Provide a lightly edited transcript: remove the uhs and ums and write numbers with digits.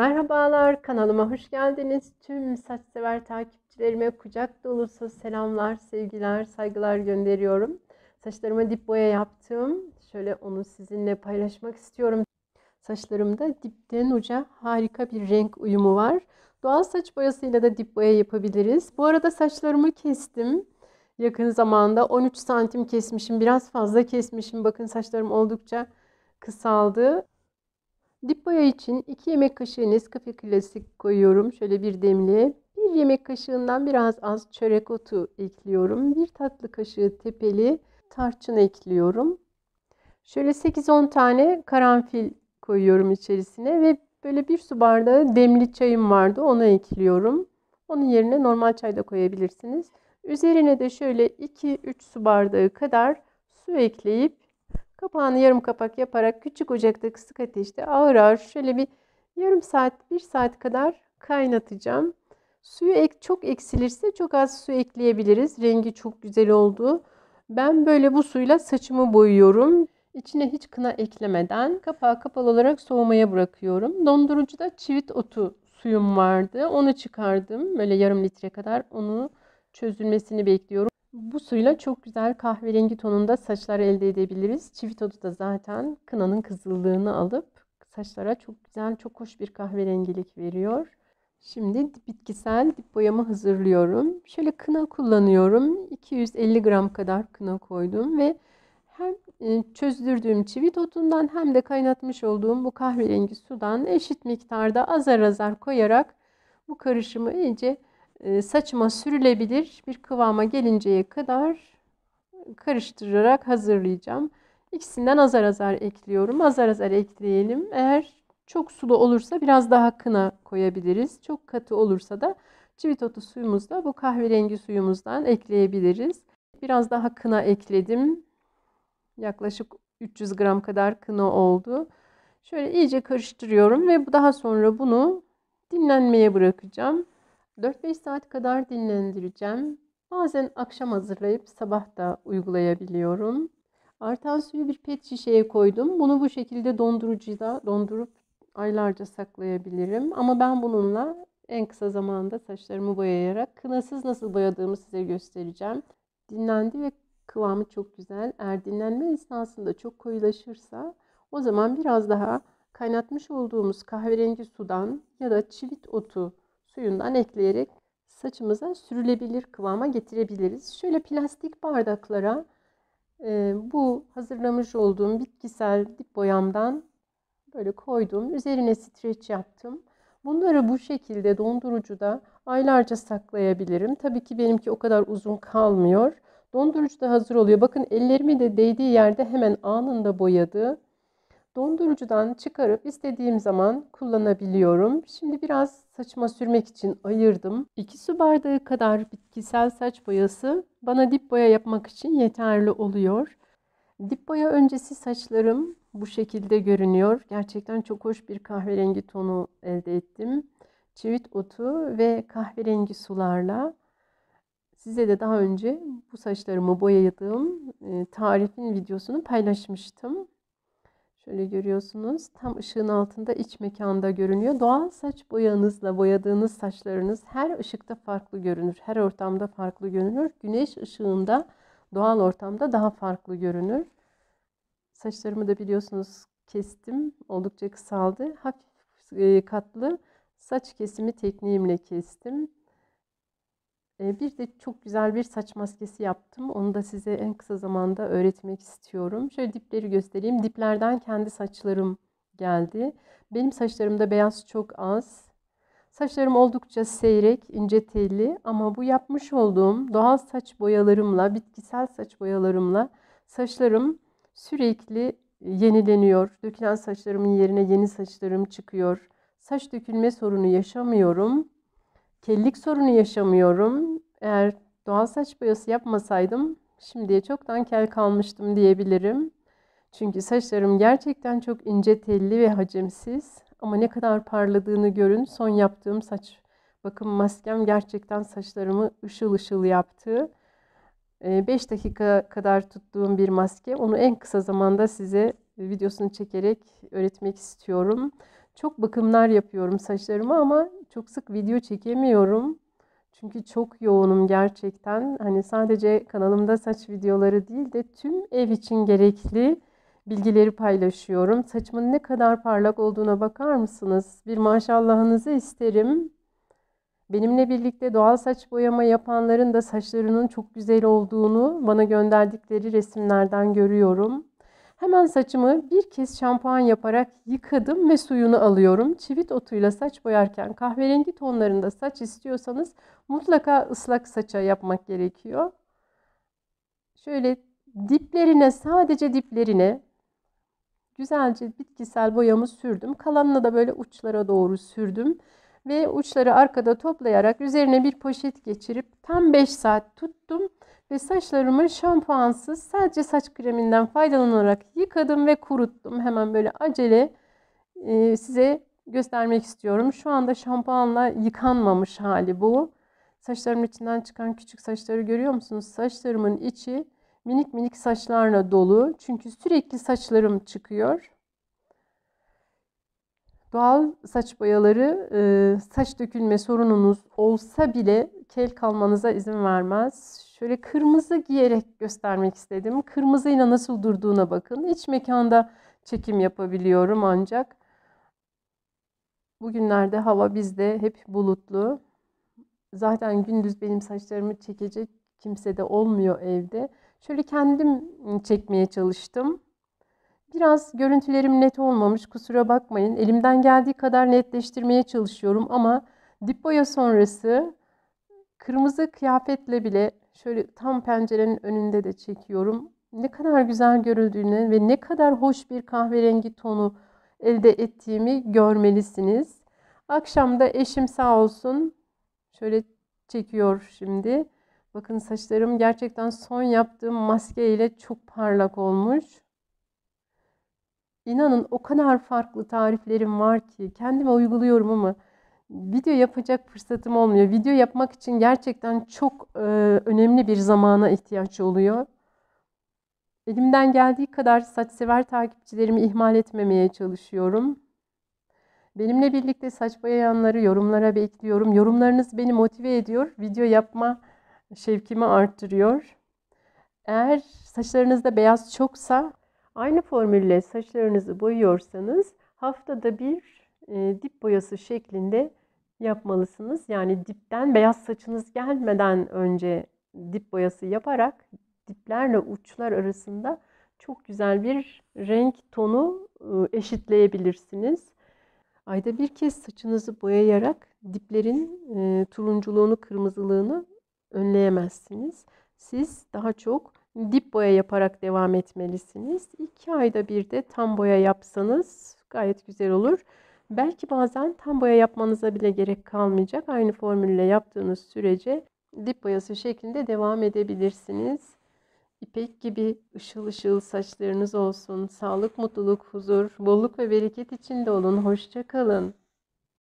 Merhabalar, kanalıma hoş geldiniz. Tüm saç sever takipçilerime kucak dolusu selamlar, sevgiler, saygılar gönderiyorum. Saçlarıma dip boya yaptım. Şöyle onu sizinle paylaşmak istiyorum. Saçlarımda dipten uca harika bir renk uyumu var. Doğal saç boyasıyla da dip boya yapabiliriz. Bu arada saçlarımı kestim. Yakın zamanda 13 santim kesmişim. Biraz fazla kesmişim. Bakın saçlarım oldukça kısaldı. Dip boya için 2 yemek kaşığı Nescafe Klasik koyuyorum. Şöyle bir demliğe. 1 yemek kaşığından biraz az çörek otu ekliyorum. 1 tatlı kaşığı tepeli tarçın ekliyorum. Şöyle 8-10 tane karanfil koyuyorum içerisine ve böyle 1 su bardağı demli çayım vardı. Onu ekliyorum. Onun yerine normal çay da koyabilirsiniz. Üzerine de şöyle 2-3 su bardağı kadar su ekleyip kapağını yarım kapak yaparak küçük ocakta kısık ateşte ağır ağır şöyle bir yarım saat 1 saat kadar kaynatacağım. Suyu çok eksilirse çok az su ekleyebiliriz. Rengi çok güzel oldu. Ben böyle bu suyla saçımı boyuyorum. İçine hiç kına eklemeden kapağı kapalı olarak soğumaya bırakıyorum. Dondurucuda çivit otu suyum vardı. Onu çıkardım. Böyle yarım litre kadar onu çözülmesini bekliyorum. Bu suyla çok güzel kahverengi tonunda saçlar elde edebiliriz. Çivit otu da zaten kınanın kızıllığını alıp saçlara çok güzel, çok hoş bir kahverengilik veriyor. Şimdi bitkisel dip boyamı hazırlıyorum. Şöyle kına kullanıyorum. 250 gram kadar kına koydum ve hem çözdürdüğüm çivit otundan hem de kaynatmış olduğum bu kahverengi sudan eşit miktarda azar azar koyarak bu karışımı iyice saçıma sürülebilir bir kıvama gelinceye kadar karıştırarak hazırlayacağım. İkisinden azar azar ekliyorum. Azar azar ekleyelim. Eğer çok sulu olursa biraz daha kına koyabiliriz. Çok katı olursa da çivit otu suyumuzda bu kahverengi suyumuzdan ekleyebiliriz. Biraz daha kına ekledim. Yaklaşık 300 gram kadar kına oldu. Şöyle iyice karıştırıyorum ve daha sonra bunu dinlenmeye bırakacağım. 4-5 saat kadar dinlendireceğim. Bazen akşam hazırlayıp sabah da uygulayabiliyorum. Artan suyu bir pet şişeye koydum. Bunu bu şekilde dondurucuda dondurup aylarca saklayabilirim. Ama ben bununla en kısa zamanda saçlarımı boyayarak kınasız nasıl boyadığımı size göstereceğim. Dinlendi ve kıvamı çok güzel. Eğer dinlenme esnasında çok koyulaşırsa o zaman biraz daha kaynatmış olduğumuz kahverengi sudan ya da çivit otu suyundan ekleyerek saçımıza sürülebilir kıvama getirebiliriz. Şöyle plastik bardaklara bu hazırlamış olduğum bitkisel dip boyamdan böyle koydum. Üzerine streç yaptım. Bunları bu şekilde dondurucuda aylarca saklayabilirim. Tabii ki benimki o kadar uzun kalmıyor. Dondurucuda hazır oluyor. Bakın ellerimi de değdiği yerde hemen anında boyadı. Dondurucudan çıkarıp istediğim zaman kullanabiliyorum. Şimdi biraz saçıma sürmek için ayırdım. 2 su bardağı kadar bitkisel saç boyası bana dip boya yapmak için yeterli oluyor. Dip boya öncesi saçlarım bu şekilde görünüyor. Gerçekten çok hoş bir kahverengi tonu elde ettim. Çivit otu ve kahverengi sularla size de daha önce bu saçlarımı boyadığım tarifin videosunu paylaşmıştım. Şöyle görüyorsunuz. Tam ışığın altında iç mekanda görünüyor. Doğal saç boyanızla boyadığınız saçlarınız her ışıkta farklı görünür. Her ortamda farklı görünür. Güneş ışığında doğal ortamda daha farklı görünür. Saçlarımı da biliyorsunuz kestim. Oldukça kısaldı. Hafif katlı saç kesimi tekniğimle kestim. Bir de çok güzel bir saç maskesi yaptım. Onu da size en kısa zamanda öğretmek istiyorum. Şöyle dipleri göstereyim. Diplerden kendi saçlarım geldi. Benim saçlarımda beyaz çok az. Saçlarım oldukça seyrek, ince telli ama bu yapmış olduğum doğal saç boyalarımla, bitkisel saç boyalarımla saçlarım sürekli yenileniyor. Dökülen saçlarımın yerine yeni saçlarım çıkıyor. Saç dökülme sorunu yaşamıyorum. Kellik sorunu yaşamıyorum. Eğer doğal saç boyası yapmasaydım şimdiye çoktan kel kalmıştım diyebilirim. Çünkü saçlarım gerçekten çok ince telli ve hacimsiz. Ama ne kadar parladığını görün. Son yaptığım saç bakım maskem gerçekten saçlarımı ışıl ışıl yaptı. 5 dakika kadar tuttuğum bir maske. Onu en kısa zamanda size videosunu çekerek öğretmek istiyorum. Çok bakımlar yapıyorum saçlarıma ama çok sık video çekemiyorum. Çünkü çok yoğunum gerçekten. Hani sadece kanalımda saç videoları değil de tüm ev için gerekli bilgileri paylaşıyorum. Saçımın ne kadar parlak olduğuna bakar mısınız? Bir maşallahınızı isterim. Benimle birlikte doğal saç boyama yapanların da saçlarının çok güzel olduğunu bana gönderdikleri resimlerden görüyorum. Hemen saçımı bir kez şampuan yaparak yıkadım ve suyunu alıyorum. Çivit otuyla saç boyarken kahverengi tonlarında saç istiyorsanız mutlaka ıslak saça yapmak gerekiyor. Şöyle diplerine, sadece diplerine güzelce bitkisel boyamı sürdüm. Kalanını da böyle uçlara doğru sürdüm. Ve uçları arkada toplayarak üzerine bir poşet geçirip tam 5 saat tuttum. Ve saçlarımı şampuansız sadece saç kreminden faydalanarak yıkadım ve kuruttum. Hemen böyle acele size göstermek istiyorum. Şu anda şampuanla yıkanmamış hali bu. Saçlarımın içinden çıkan küçük saçları görüyor musunuz? Saçlarımın içi minik minik saçlarla dolu. Çünkü sürekli saçlarım çıkıyor. Doğal saç boyaları saç dökülme sorununuz olsa bile kel kalmanıza izin vermez. Şöyle kırmızı giyerek göstermek istedim. Kırmızıyla nasıl durduğuna bakın. İç mekanda çekim yapabiliyorum ancak. Bugünlerde hava bizde hep bulutlu. Zaten gündüz benim saçlarımı çekecek kimse de olmuyor evde. Şöyle kendim çekmeye çalıştım. Biraz görüntülerim net olmamış, kusura bakmayın. Elimden geldiği kadar netleştirmeye çalışıyorum ama dip boya sonrası kırmızı kıyafetle bile şöyle tam pencerenin önünde de çekiyorum. Ne kadar güzel görüldüğünü ve ne kadar hoş bir kahverengi tonu elde ettiğimi görmelisiniz. Akşam da eşim sağ olsun şöyle çekiyor şimdi. Bakın saçlarım gerçekten son yaptığım maske ile çok parlak olmuş. İnanın o kadar farklı tariflerim var ki kendime uyguluyorum ama video yapacak fırsatım olmuyor. Video yapmak için gerçekten çok önemli bir zamana ihtiyaç oluyor. Elimden geldiği kadar saçsever takipçilerimi ihmal etmemeye çalışıyorum. Benimle birlikte saç boyayanları yorumlara bekliyorum. Yorumlarınız beni motive ediyor. Video yapma şevkimi arttırıyor. Eğer saçlarınızda beyaz çoksa aynı formülle saçlarınızı boyuyorsanız haftada bir dip boyası şeklinde yapmalısınız. Yani dipten beyaz saçınız gelmeden önce dip boyası yaparak diplerle uçlar arasında çok güzel bir renk tonu eşitleyebilirsiniz. Ayda bir kez saçınızı boyayarak diplerin turunculuğunu, kırmızılığını önleyemezsiniz. Siz daha çok dip boya yaparak devam etmelisiniz. 2 ayda bir de tam boya yapsanız gayet güzel olur. Belki bazen tam boya yapmanıza bile gerek kalmayacak. Aynı formülle yaptığınız sürece dip boyası şeklinde devam edebilirsiniz. İpek gibi ışıl ışıl saçlarınız olsun. Sağlık, mutluluk, huzur, bolluk ve bereket içinde olun. Hoşça kalın.